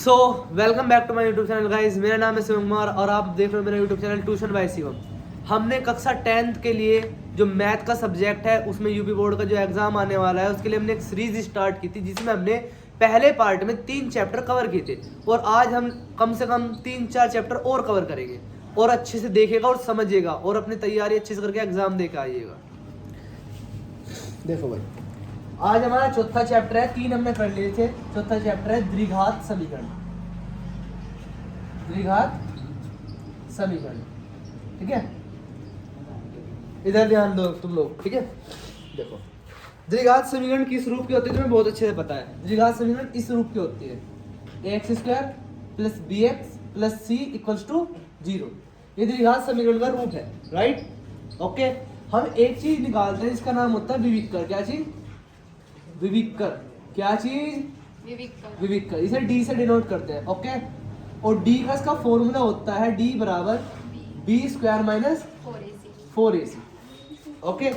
So welcome back to my YouTube channel guys. मेरा नाम है शिवम कुमार और आप देख रहे हो मेरा YouTube channel tuition by Shivam. हमने कक्षा 10th के लिए जो मैथ का सब्जेक्ट है उसमें यूपी बोर्ड का जो एग्जाम आने वाला है उसके लिए हमने एक सीरीज स्टार्ट की थी जिसमें हमने पहले पार्ट में 3 चैप्टर कवर किए थे और आज हम कम से कम 3-4 चैप्टर और कवर करेंगे और अच्छे से देखेगा और समझिएगा और अपनी तैयारी अच्छे से करके एग्जाम दे के आइएगा। देखो भाई, आज हमारा चौथा चैप्टर है, 3 हमने कर लिए थे। चौथा चैप्टर है द्विघात समीकरण। द्विघात समीकरण, ठीक है। इधर ध्यान दो तुम लोग, ठीक है। देखो, द्विघात समीकरण किस रूप की होती है तुम्हें बहुत अच्छे से पता है। द्विघात समीकरण इस रूप की होती है, ax square plus bx plus c equals to 0। ये द्विघात समीकरण का रूप है, राइट। ओके, हम एक चीज निकालते हैं, इसका नाम होता है विविक्कर। क्या चीज? विविक्कर। क्या चीज? विविक्कर। इसे d से डिनोट करते हैं, ओके। और d का इसका फॉर्मूला होता है d बराबर b square minus 4ac, okay.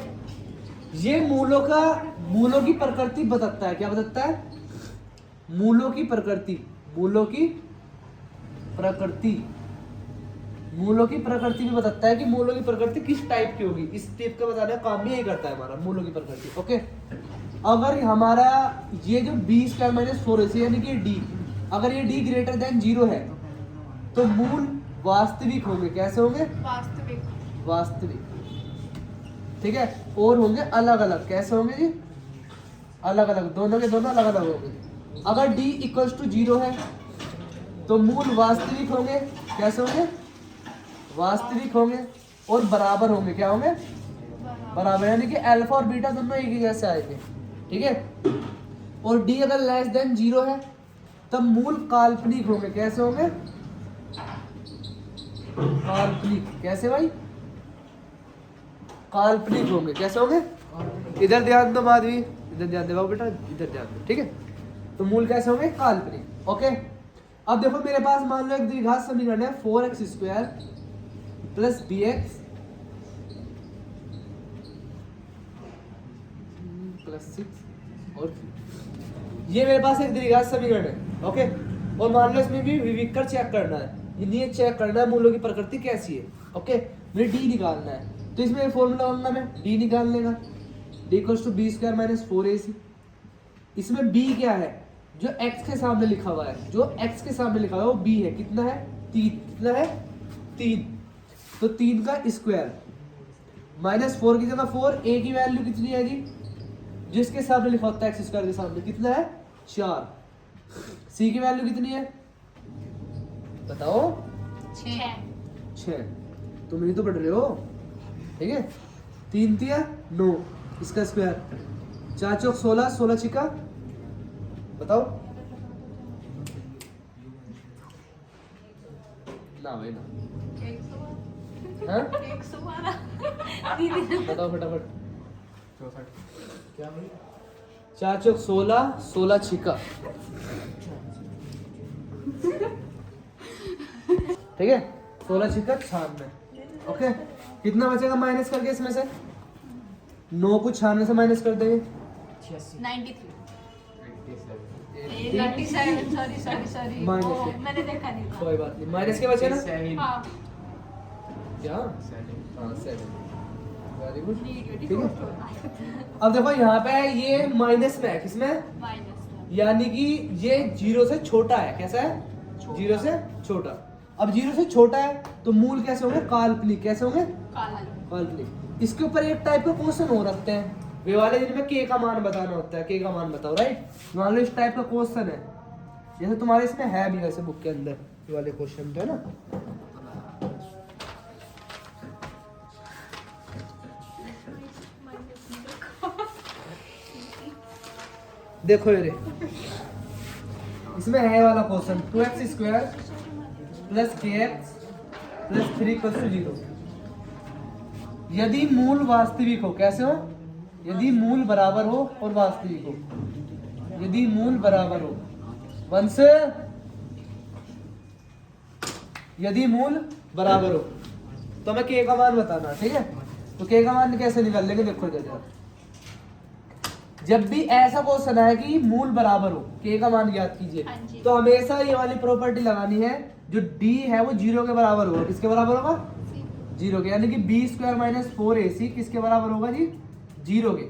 ये मूलों की प्रकृति बताता है। क्या बताता है? मूलों की प्रकृति। मूलों की प्रकृति भी बताता है कि मूलों की प्रकृति किस टाइप की होगी। इस टाइप का बताने का काम भी यही करता है हमारा, मूलों की प्रकृति, ओके। अगर हमारा ये जो b स्क्वायर माइनस 4ac यानी कि d, अगर ये d ग्रेटर देन 0 है तो मूल वास्तविक होंगे। कैसे होंगे? वास्तविक, ठीक है। और होंगे अलग अलग। कैसे होंगे जी? अलग अलग, दोनों के दोनों अलग अलग होंगे। अगर d इक्वल्स टू 0 है तो मूल वास्तविक होंगे। कैसे होंगे? वास्तविक होंगे और बराबर होंगे। क्या होंगे? बराबर, यानी कि अल्फा और बीटा दोनों एक ही जैसे आएंगे, ठीक है। और d अगर लेस देन 0 है तब मूल काल्पनिक होंगे। कैसे होंगे? काल्पनिक। कैसे भाई? काल्पनिक होंगे। कैसे होंगे? इधर ध्यान दो माधवी, इधर ध्यान दे बेटा, इधर ध्यान दो, ठीक है। तो मूल कैसे होंगे? काल्पनिक, ओके। अब देखो मेरे पास मान लो एक द्विघात समीकरण है 4x square plus bx plus 6 और ये मेरे पास एक द्विघात समीकरण है, ओके। और मान लो इसमें भी विविक्कर चेक करना है, ये चेक करना है मूलों की प्रकृति कैसी है, ओके। मुझे d निकालना है तो इसमें फॉर्मूला होगा, मैं d निकाल लेगा, d equals to b square minus 4ac। इसमें b क्या है? जो x के सामने लिखा हुआ है, जो x के सामने लिखा हुआ है वो b है। कितना है? 3। कितना है? 3। तो 3 का स्क्वायर माइनस 4 की जगह 4, a की वैल्यू कितनी है जी? जिसके सामने लिखा होता है x स्क्वायर के सामने, कितना है? 4। c की वैल्यू कितनी है बताओ? 6। तुम ही तो पढ़ रहे हो, ठीक है। 3 तिया 9, इसका स्क्वायर 4 चौक 16, 16 छिका बताओ ना भाई ना, हाँ? बताओ फटाफट। 4 चौक 16, 16 छिका, ठीक है। 16 छिका 96, ओके। कितना बचेगा माइनस करके इसमें से? 9 को 96 से माइनस कर देंगे 97 मैंने देखा नहीं था। कोई बात नहीं, माइनस के बचे ना? हाँ, क्या? हाँ 7, वेरी गुड, ठीक है। -24 अब देखो यहाँ पे ये माइनस में है, किसमें? यानी कि ये 0 से छोटा है। कैसा है? 0 से छोटा। अब 0 से छोटा है तो मूल कैसे होंगे? काल्पनिक। कैसे होंगे? काल्पनिक। इसके ऊपर एक टाइप का क्वेश्चन हो रखते हैं वे वाले जिनमें k का मान बताना होता है। k का मान बताओ, राइट। मान लो इस टाइप का क्वेश्चन है, जैसे तुम्हारे इसमें है भी वैसे बुक के अंदर ये वाले क्वेश्चन तो है ना। देखो ये इसमें है वाला question 2x square plus kx plus 3 equals to 0 यदि मूल वास्तविक हो। कैसे हो? यदि मूल बराबर हो और वास्तविक हो। यदि मूल बराबर हो, वंश यदि मूल बराबर हो तो हमें k का मान बताना, ठीक है। तो k का मान कैसे निकाल लेंगे? देखो इधर जब भी ऐसा क्वेश्चन है कि मूल बराबर हो, के का मान ज्ञात कीजिए, हाँ जी। तो हमेशा ये वाली प्रॉपर्टी लगानी है, जो डी है वो 0 के बराबर होगा। किसके बराबर होगा? 0 के, यानी कि बी स्क्वायर माइनस 4ac किसके बराबर होगा जी? 0 के।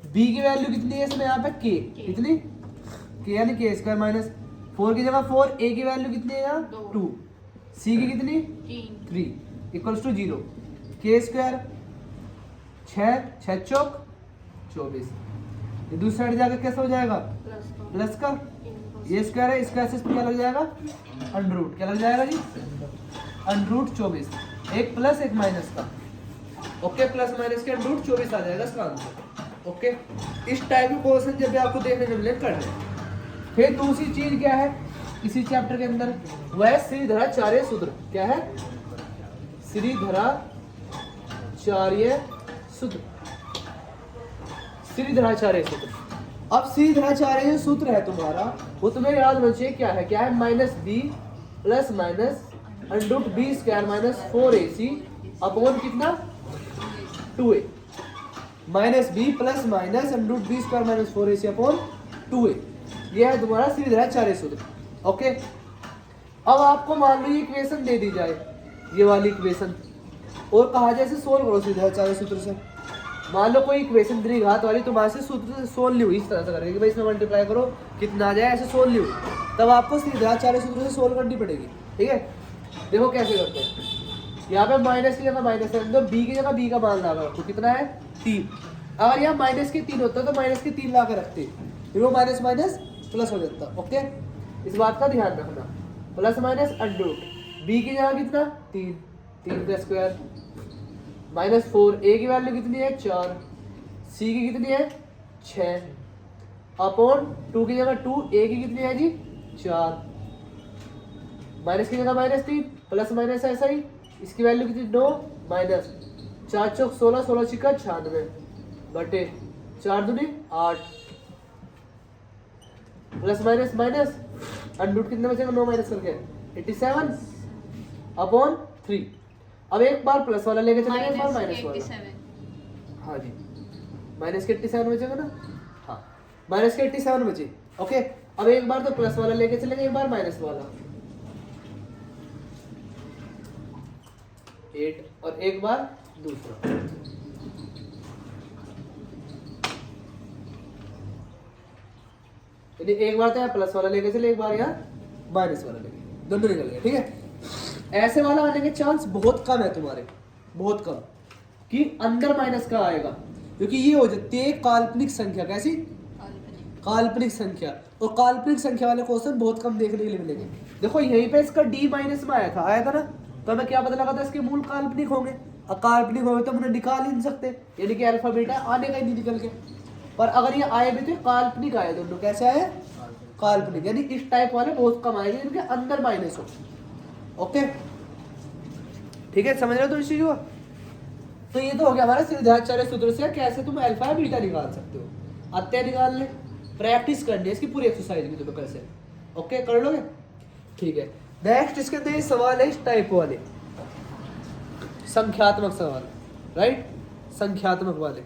बी की वैल्यू कितनी है इसमें यहाँ पे? के। कितनी? के यानी के स्क्वायर माइनस 4 की जगह 4, ए की वैल्यू कितनी है यहाँ? 2, सी की कितनी? 3 इक्वल्स टू 0। के स्क्वायर 6 चौक 24, ये दूसरी साइड जाकर कैसा हो जाएगा? प्लस का, ये स्क्वायर है, इसका एसएस क्या लग जाएगा? Under root. क्या लग जाएगा जी? अंडर रूट 24, एक प्लस एक माइनस का। ओके, प्लस माइनस के अंडर रूट 24 आ जाएगा इसका आंसर। ओके, इस टाइप के क्वेश्चन जब भी आपको देखने को मिले कर लें। फिर दूसरी चीज क्या है इसी चैप्टर के अंदर? वह श्रीधराचार्य सूत्र। क्या है? श्रीधराचार्य सूत्र। श्रीधराचार्य सूत्र। अब श्रीधराचार्य सूत्र है तुम्हारा, वो तुम्हें याद होना चाहिए। क्या है? क्या है? Minus B plus minus under root B square minus 4ac upon कितना? 2a। Minus B plus minus under root B square minus 4ac upon 2a। यह है तुम्हारा श्रीधराचार्य सूत्र। ओके, अब आपको मान लो ये इक्वेशन दे दी जाए, ये वाली इक्वेशन, और कहा जाए इसे सोल्व करो श्रीधराचार्य सूत्र से। मान लो कोई इक्वेशन द्विघात वाली तुम्हारे से सूत्र से सोल्व ली हुई, इस तरह से करेंगे भाई इसमें मल्टीप्लाई करो कितना आ जाए, ऐसे सोल्व ली हुई, तब आपको श्रीधराचार्य सूत्र से सोल्व करनी पड़ेगी। ठीक है, देखो कैसे करते हैं। यहाँ पे माइनस की जगह माइनस रख दो, बी की जगह बी का मान लगा रखो, कितना है? 3। अगर यहाँ माइनस के 3 होता तो माइनस के 3 ला कर रखते, फिर वो माइनस माइनस प्लस हो जाता। ओके, इस बात का ध्यान रखना। Plus minus under root, B की जगह कितना? 3 का स्क्वायर माइनस 4, ए की वैल्यू कितनी है? 4, सी की कितनी है? 6 अपॉन 2 की जगह 2, ए की कितनी है जी? 4, माइनस की जगह माइनस 3, प्लस माइनस ऐसा ही, इसकी वैल्यू कितनी? 9 माइनस 4 चौक 16, 16 छिक्का 96 बटे 4 दूनी 8, plus minus minus under root कितने बचेगा? 9 माइनस करके 87 अपॉन 3। अब एक बार प्लस वाला लेके चलेंगे, एक बार माइनस वाला। हाँ जी, माइनस के 87 बचेगा ना? हाँ, माइनस के 87 बचे। ओके, अब एक बार तो प्लस वाला लेके चलेंगे, एक बार माइनस वाला। 8 और एक बार दूसरा। यदि एक बार तो यहाँ प्लस वाला लेके चले, एक बार यहाँ माइनस वाला लेके, दोनों निकल गए। ठीक है, ऐसे वाला आने के चांस बहुत कम है तुम्हारे, बहुत कम कि अंदर माइनस का आएगा, क्योंकि ये हो जाती है काल्पनिक संख्या। कैसी? काल्पनिक संख्या। और काल्पनिक संख्या वाले क्वेश्चन बहुत कम देखने के लिए मिलेंगे। देखो यहीं पे इसका डी माइनस में आया था ना, तो हमें क्या पता लगा था? इसके मूल काल्पनिक होंगे। अकाल्पनिक होंगे तो उन्हें निकाल ही नहीं सकते, यानी कि अल्फा बीटा आने का ही नहीं निकल के। पर अगर ये आए भी तो काल्पनिक आए, दोनों कैसे आए? काल्पनिक, यानी इस टाइप वाले बहुत कम आएंगे जिनके अंदर माइनस हो। ओके, ठीक है, समझ रहे हो तो इस चीज को? तो ये तो हो गया हमारा श्रीधराचार्य सूत्र से कैसे तुम अल्फा बीटा निकाल सकते हो। अत्या निकाल ले, प्रैक्टिस करनी है इसकी पूरी एक्सरसाइज की तुम्हें कैसे। ओके, कर लोगे? ठीक है, नेक्स्ट इसके अंदर ये सवाल है इस टाइप वाले, संख्यात्मक सवाल, राइट? संख्यात्मक वाले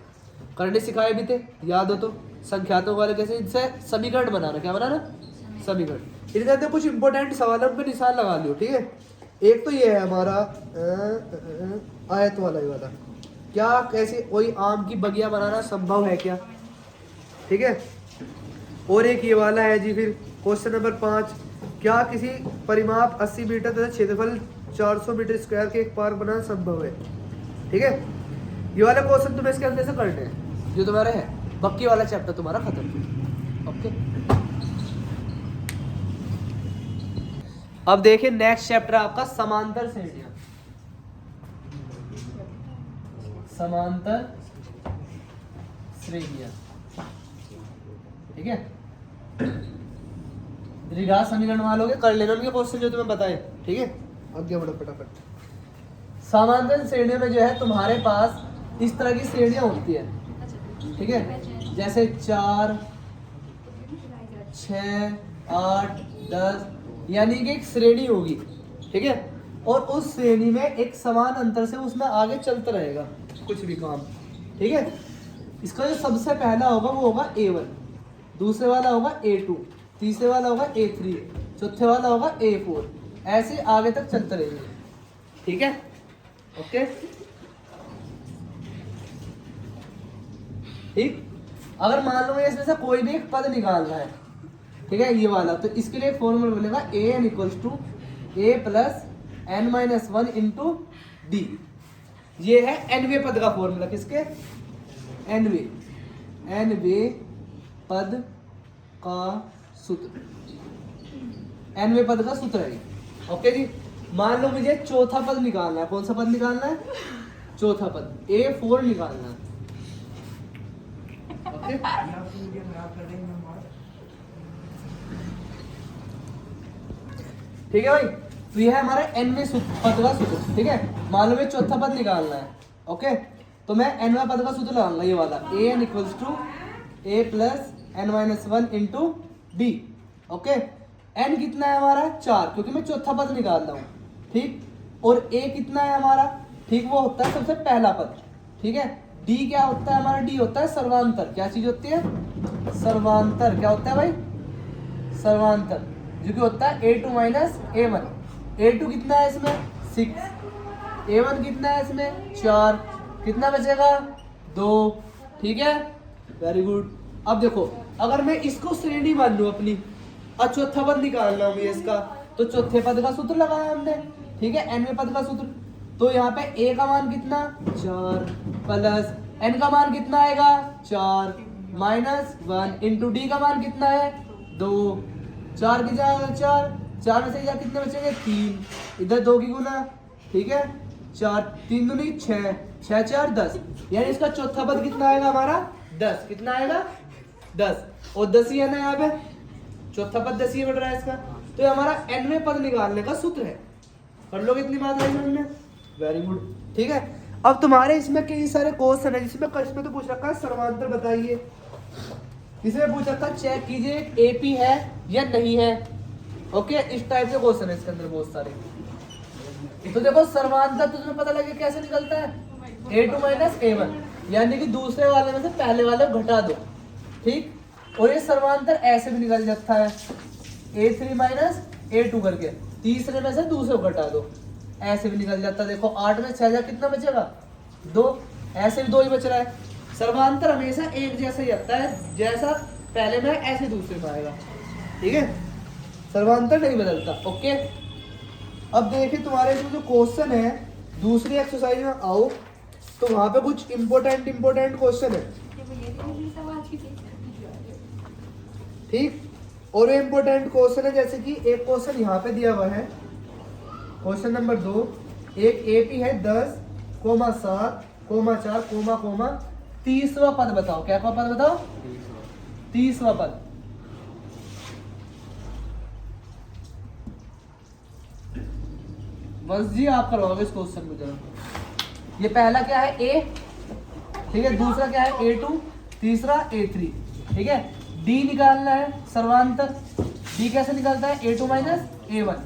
करने सिखाए भी थे, याद हो तो? संख्यात्मक वाले कैसे? इनसे समीकरण बनाना। क्या बनाना? समीकरण। इनके अंदर कुछ इंपॉर्टेंट सवाल है, उन पे निशान लगा लियो। ठीक है, एक तो ये है हमारा आयत वाला ही वाला, क्या कैसे कोई आम की बगिया बनाना संभव है क्या? ठीक है, और एक ये वाला है जी, फिर क्वेश्चन नंबर 5, क्या किसी परिमाप 80 मीटर तथा क्षेत्रफल 400 मीटर स्क्वायर के एक पार्क बनाना संभव है? ठीक है, ये वाला क्वेश्चन तुम्हें इसके अंदर से करने हैं जो तुम्हारा है, बाकी वाला चैप्टर तुम्हारा खत्म। ओके, अब देखिए नेक्स्ट चैप्टर आपका समांतर श्रेणियां। समांतर श्रेणियां, ठीक है। द्विघात समीकरण वालों कर लेना उनके क्वेश्चन जो तुम्हें बताए। ठीक है, आगे बढ़ो फटाफट। समांतर श्रेणियों में जो है तुम्हारे पास इस तरह की श्रेणियां होती है। ठीक है, जैसे 4, 6, 8, 10, यानी कि एक श्रेणी होगी। ठीक है, और उस श्रेणी में एक समान अंतर से उसमें आगे चलता रहेगा कुछ भी काम। ठीक है, इसका जो सबसे पहला होगा वो होगा A1, दूसरे वाला होगा A2, तीसरे वाला होगा A3, चौथे वाला होगा A4, ऐसे आगे तक चलते रहेंगे। ठीक है, ओके। ठीक, अगर मान लो इसमें से कोई भी एक पद निकालना है, ठीक है, ये वाला, तो इसके लिए फॉर्मूला बनेगा an equals to a plus n minus 1 into D. ये है nवे पद का फॉर्मूला, किसके? nवे पद का सूत्र, nवे पद का सूत्र है। ओके जी, मान लो मुझे चौथा पद निकालना है। कौन सा पद निकालना है? चौथा पद A4 निकालना है। ओके, ठीक है भाई, तो यह है हमारा nवे पद का सूत्र। ठीक है, मान लो मुझे चौथा पद निकालना है। ओके, तो मैं nवा पद का सूत्र लगाऊंगा, ये वाला an equals to a plus n minus 1 into D. Okay, n कितना है हमारा? 4, क्योंकि मैं चौथा पद निकाल रहा हूँ। ठीक, और a कितना है हमारा? ठीक, वो होता है सबसे पहला पद। ठीक है, d क्या होता है हमारा? d होता है सर्वांतर। क्या चीज होती है? सर्वांतर। क्या होता है भाई? सर्वांतर, जो कि होता है a2 माइनस a1। a2 कितना है इसमें? 6, a1 कितना है इसमें? 4, कितना बचेगा? 2। ठीक है, वेरी गुड। अब देखो, अगर मैं इसको श्रेणी मान लूं अपनी और चौथा पद निकालना हूं इसका, तो चौथे पद का सूत्र लगाया हमने। ठीक है, nवें पद का सूत्र। तो यहाँ पे a का मान कितना? 4 प्लस n का मान कितना आएगा? 4 माइनस 1 इंटू डी का मान कितना है? 2। 4 की जगह 4 में से या कितने बचेंगे? 3, इधर 2 की गुना। ठीक है, 4 3 दूनी 6, 6 4 10, यानी इसका चौथा पद कितना आएगा हमारा? 10। कितना आएगा? 10, और 10 ही है ना यहाँ पे, चौथा पद 10 ही बढ़ रहा है इसका। तो ये हमारा nवें पद निकालने का सूत्र है। कर लो कितनी बात आई समझ में? Very good. ठीक है, अब तुम्हारे इसमें कई सारे क्वेश्चन है, जिसमें तो पूछ रखा है सर्वांतर बताइए, इसमें पूछ रखा है चेक कीजिए एपी है या नहीं है। ओके, इस टाइप के क्वेश्चन है इसके अंदर बहुत सारे। तो देखो, सर्वांतर तो तुम्हें पता लगे कैसे निकलता है? a2 माइनस a1, यानी कि दूसरे वाले में से पहले वाले को घटा दो। ठीक, और ये सर्वांतर ऐसे भी निकल जाता है a3 माइनस a2 करके, तीसरे में से दूसरे को घटा दो, ऐसे भी निकल जाता है। देखो 8 में 6 कितना बचेगा? 2, ऐसे भी 2 ही बच रहा है। सर्वांतर हमेशा एक जैसा ही आता है, जैसा पहले में ऐसे दूसरे में आएगा। ठीक है, सर्वांतर नहीं बदलता। ओके, अब देखिए तुम्हारे इसमें जो क्वेश्चन है दूसरी एक्सरसाइज में आओ, तो वहां पे कुछ इंपॉर्टेंट क्वेश्चन है। ठीक, और इम्पोर्टेंट क्वेश्चन है, जैसे कि एक क्वेश्चन यहाँ पे दिया हुआ है, क्वेश्चन नंबर 2, एक एपी है 10, 7, 4, 30वां पद बताओ। क्या पद बताओ? 30वां पद। बस जी, आप करवाओगे इस क्वेश्चन को जरा। ये पहला क्या है? A, ठीक है, दूसरा क्या है? A2, तीसरा A3। ठीक है, D निकालना है सर्वांतर। D कैसे निकालता है? A2 माइनस A1,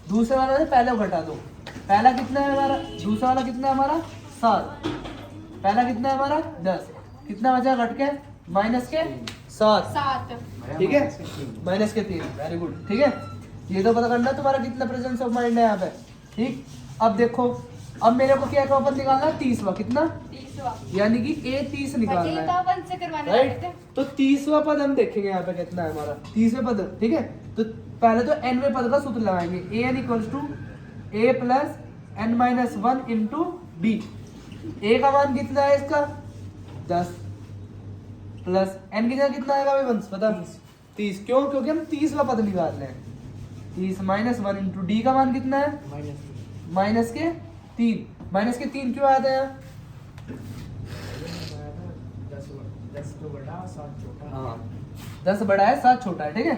दूसरे वाला से पहले घटा दो। पहला कितना है हमारा? दूसरा वाला कितना है हमारा? 7, पहला कितना है हमारा? 10, कितना बचा घट के? माइनस के 7। ठीक है, माइनस के 3। Very good. ठीक है, ये तो पता करना तुम्हारा कितना प्रेजेंस ऑफ माइंड है यहाँ पे। ठीक, अब देखो, अब मेरे को क्या पद निकालना है? 30वां। कितना? 30वां, यानी कि A30 निकालना है, राइट। तो 30वां पद हम देखेंगे यहाँ पे कितना है हमारा 30वें पद। ठीक है, तो पहले तो nवें पद का सूत्र लगाएंगे, an equals to a plus n minus 1 into D. a का मान कितना है इसका? 10, प्लस n की जगह कितना आएगा भाई वंश बता? 30। क्यों? क्योंकि हम 30वां पद निकाल रहे हैं। 30 माइनस 1 इंटू डी का मान कितना है? माइनस के 3। माइनस के 3 क्यों आया था? 10 बड़ा है 7 छोटा है। ठीक है,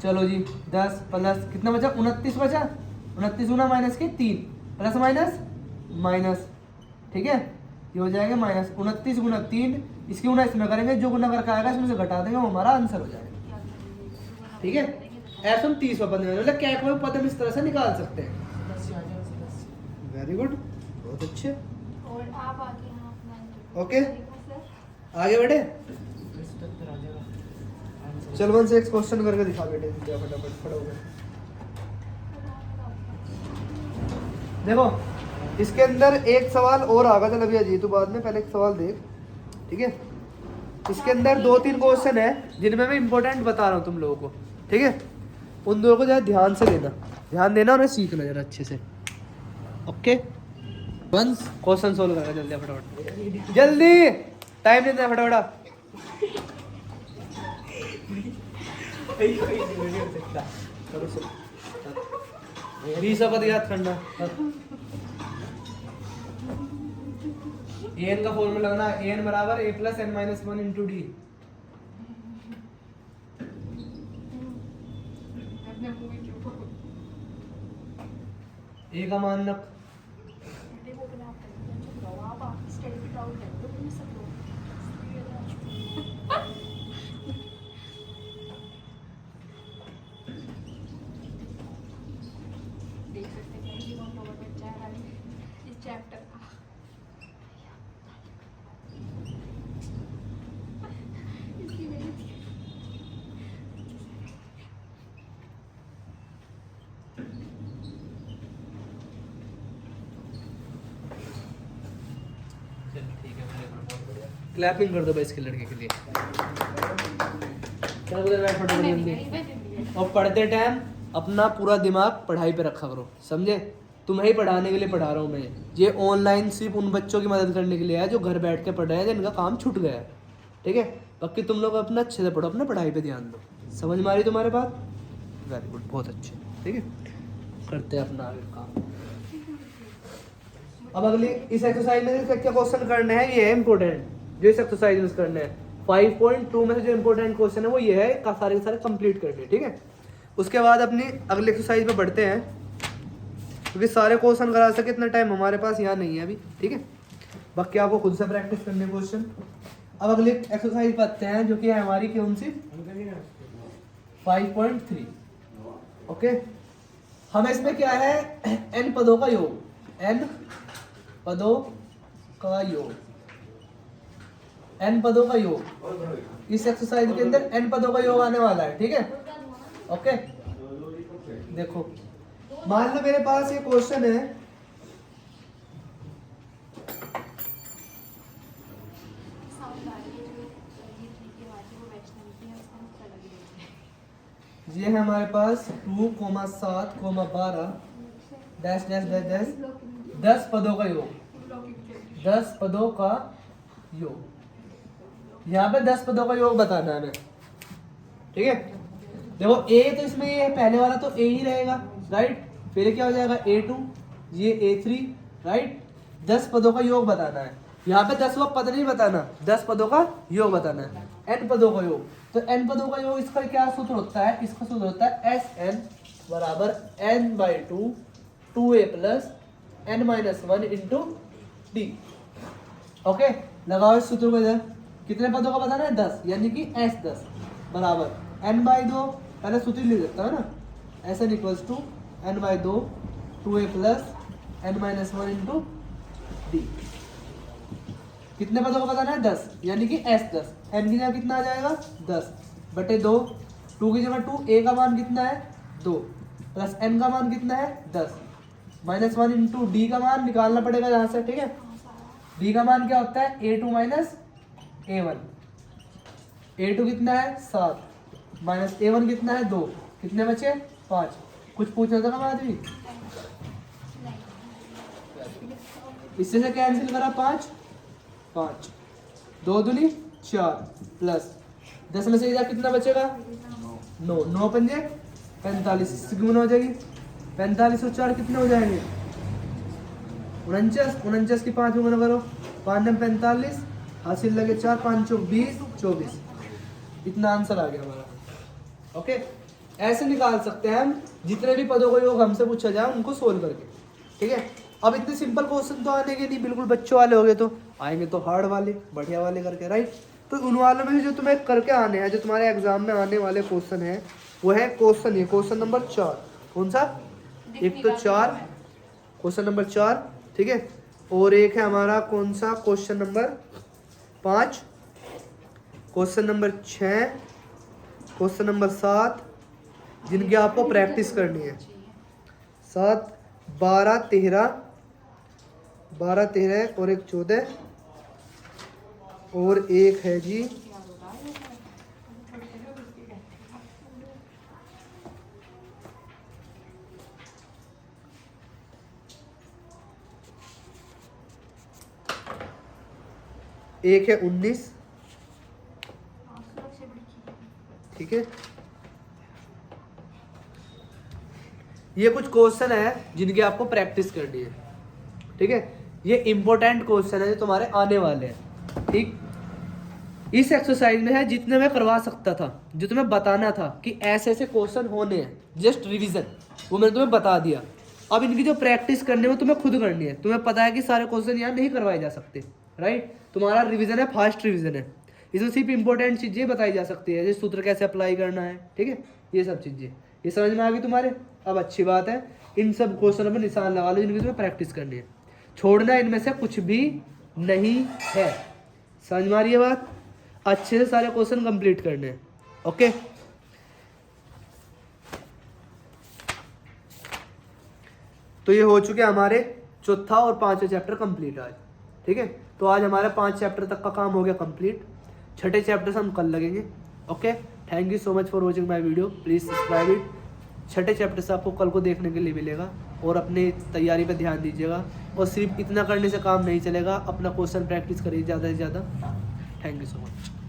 चलो जी, 10 प्लस कितना बचा? 29 बचा। 29 गुना माइनस के 3, प्लस माइनस माइनस। ठीक है, ये हो जाएगा माइनस 29 गुना 3, इसकी गुना इसमें करेंगे, जो गुना करके आएगा इसमें से घटा देंगे, वो हमारा आंसर हो जाएगा। ठीक है, ऐसा हम 30वां पद मतलब क्या कोई पद हम इस तरह से निकाल सकते हैं। वेरी गुड, बहुत अच्छे। और आप आगे। ओके, आगे बढ़े। चल 1 से 1 क्वेश्चन करके दिखा बेटे, फटाफट खड़ा हो गए। देखो इसके अंदर एक सवाल और आगा, चल अभी अजीत तू बाद में, पहले एक सवाल देख, ठीक है। इसके अंदर 2-3 क्वेश्चन है जिनमें मैं इंपॉर्टेंट बता रहा हूँ तुम लोगों को, ठीक है। उन दोनों को जरा ध्यान से देना, ध्यान देना, उन्हें सीखना जरा अच्छे से। ओके 1 क्वेश्चन सोल्व करेगा, जल्दी फटाफट, जल्दी टाइम देना फटाफट। बीस शब्द याद करना। एन का फॉर्मूला लगना, एन बराबर a plus n minus 1 into d. A का मान रख, देख सकते हैं कि कौन टॉपर बच्चा है खाली इस चैप्टर का। इसकी वजह से क्लैपिंग कर दो भाई इसके लड़के के लिए। चलो उधर बैठ फटाफट जल्दी। और पढ़ते टाइम अपना पूरा दिमाग पढ़ाई पे रखा करो, समझे। तुम्हें ही पढ़ाने के लिए पढ़ा रहा हूँ मैं। ये ऑनलाइन सिर्फ उन बच्चों की मदद करने के लिए है जो घर बैठ के पढ़ रहे हैं, जिनका काम छूट गया है, ठीक है। बाकी तुम लोग अपना अच्छे से पढ़ो, अपना पढ़ाई पे ध्यान दो। समझ में आ रही तुम्हारे बात? वेरी गुड, बहुत अच्छे, ठीक है। करते हैं अपना आगे काम। अब अगली इस एक्सरसाइज में क्या क्वेश्चन करने हैं, ये है इंपॉर्टेंट जो इस एक्सरसाइज में करने हैं। 5.2 में से जो इंपॉर्टेंट क्वेश्चन है वो ये है, सारे के सारे कंप्लीट करने, ठीक है। उसके बाद अपनी अगली एक्सरसाइज में बढ़ते हैं, क्योंकि सारे क्वेश्चन करा सके इतना टाइम हमारे पास यहाँ नहीं है अभी, ठीक है। बाकी आपको खुद से प्रैक्टिस करने क्वेश्चन। अब अगली एक्सरसाइज पढ़ते हैं जो कि है हमारी कौन सी, 5.3। ओके, हमें इसमें क्या है, n पदों का योग, n पदों का योग, n पदों का योग। इस एक्सरसाइज के अंदर n पदों का योग आने वाला है, ठीक है। ओके देखो, मान लो मेरे पास ये क्वेश्चन है, ये है हमारे पास 2,7,12 डैश डैश डैश डैश 10 पदों का योग, 10 पदों का योग। यहाँ पे 10 पदों का योग बताना है हमें, ठीक है। देखो ए तो इसमें ये है, पहले वाला तो ए ही रहेगा, राइट। फिर क्या हो जाएगा A2, ये A3, राइट। 10 पदों का योग बताना है। यहाँ पे 10वां पद नहीं बताना, 10 पदों का योग बताना है, n पदों का योग। तो n पदों का योग, इसका क्या सूत्र होता है, इसका सूत्र होता है Sn बराबर n/2 2a plus n-1 into D. Okay, लगाओ इस सूत्र को इधर। कितने पदों का बताना है, 10, यानी कि S10 बराबर n/2, पहले सूत्र लिख देता है ना, Sn equals to n/2 2a plus n-1 into D. कितने पदों का बताना है, 10, यानी कि S10। n की जगह कितना आ जाएगा, 10 बटे 2, 2 की जगह 2, a का मान कितना है 2, प्लस n का मान कितना है 10, -1 इंटू डी का मान निकालना पड़ेगा यहाँ से, ठीक है। डी का मान क्या होता है, A2 माइनस A1। A2 कितना है 7, माइनस A1 कितना है 2, कितने बचे 5। कुछ पूछना था ना आदमी, इससे से कैंसिल करा 5, 5 2 दूनी 4 प्लस 10 में से इधर कितना बचेगा 9, 9 पंजे 45, इससे गुना हो जाएगी 45 और 4 कितने हो जाएंगे 49, 49 की 5 में गुना करो, 5 में 45, हासिल लगे 4, 5 चौक 20, 24। इतना आंसर आ गया हमारा। ओके, ऐसे निकाल सकते हैं हम जितने भी पदों का योग हमसे पूछा जाए उनको सोल्व करके, ठीक है। अब इतने सिंपल क्वेश्चन तो आने के नहीं, बिल्कुल बच्चों वाले हो गए, तो आएंगे तो हार्ड वाले बढ़िया वाले करके, राइट। तो उन वालों में जो तुम्हें करके आने हैं, जो तुम्हारे एग्जाम में आने वाले क्वेश्चन है, वो है क्वेश्चन, ये क्वेश्चन नंबर 4। कौन सा, एक तो 4, क्वेश्चन नंबर 4, ठीक है। और एक है हमारा कौन सा, question number 5, question number 6, question number 7 जिनकी आपको प्रैक्टिस करनी है। 7, 12, 13 और एक 14 और एक है जी एक है 19। ठीक है, ये कुछ क्वेश्चन है जिनकी आपको प्रैक्टिस करनी है। ठीक है, ये इंपॉर्टेंट क्वेश्चन है जो तुम्हारे आने वाले हैं। ठीक, इस एक्सरसाइज में है जितने मैं करवा सकता था, जो तुम्हें बताना था कि ऐसे ऐसे क्वेश्चन होने हैं, जस्ट रिवीजन, वो मैंने तुम्हें बता दिया। अब इनकी जो प्रैक्टिस करनी है वो तुम्हें खुद करनी है। तुम्हें पता है कि सारे क्वेश्चन यहाँ नहीं करवाए जा सकते, राइट। तुम्हारा रिवीजन है, फास्ट रिवीजन है, इसमें सिर्फ इंपॉर्टेंट चीज़ें बताई जा सकती है, जैसे सूत्र कैसे अप्लाई करना है। ठीक है, ये सब चीज़ें ये समझ में आ गई तुम्हारे। अब अच्छी बात है, इन सब क्वेश्चनों पर निशान लगा लो जिनकी तुम्हें प्रैक्टिस करनी है। छोड़ना इनमें से कुछ भी नहीं है। समझ में आ रही है बात? अच्छे से सारे क्वेश्चन कंप्लीट करने हैं। ओके, तो ये हो चुके हमारे चौथा और पांचवा चैप्टर कंप्लीट आज। ठीक है, तो आज हमारे 5 चैप्टर तक का काम हो गया कंप्लीट। छठे चैप्टर से हम कल लगेंगे। Okay, thank you so much for watching my video, please subscribe it. छठे चैप्टर से आपको कल को देखने के लिए मिलेगा, और अपनी तैयारी पे ध्यान दीजिएगा। और सिर्फ इतना करने से काम नहीं चलेगा, अपना क्वेश्चन प्रैक्टिस करिए ज़्यादा से ज़्यादा। Thank you so much.